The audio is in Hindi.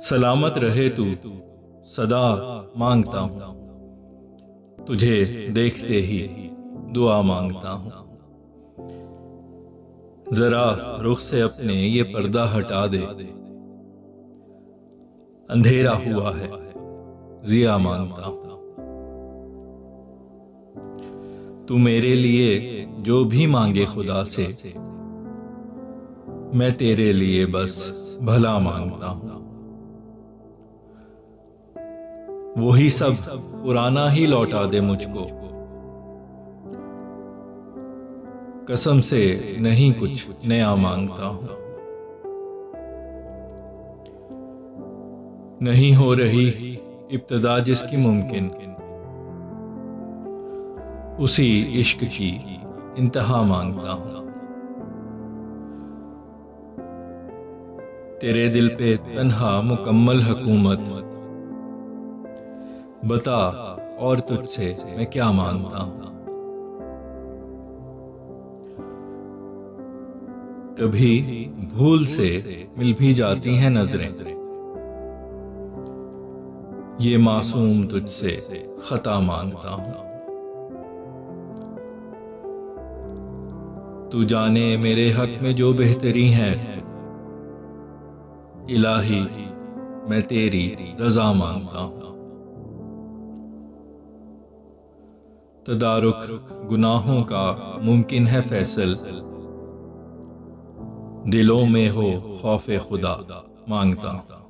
सलामत रहे तू सदा मांगता हूँ, तुझे देखते ही दुआ मांगता हूँ। जरा रुख से अपने ये पर्दा हटा दे, अंधेरा हुआ है जिया मांगता हूँ। तू मेरे लिए जो भी मांगे खुदा से, मैं तेरे लिए बस भला मांगता हूँ। वही सब पुराना ही लौटा दे मुझको, कसम से नहीं कुछ नया मांगता हूँ। नहीं हो रही इब्तिदा जिसकी मुमकिन, उसी इश्क की इंतहा मांगता हूँ। तेरे दिल पे तन्हा मुकम्मल हुकूमत, बता और तुझसे मैं क्या मांगता हूँ। कभी भूल से मिल भी जाती हैं नजरें, ये मासूम तुझसे खता मांगता हूँ। तू जाने मेरे हक में जो बेहतरी है, इलाही मैं तेरी रजा मांगता हूँ। तदारुक गुनाहों का मुमकिन है फैसल, दिलों में हो खौफे खुदा मांगता हूँ।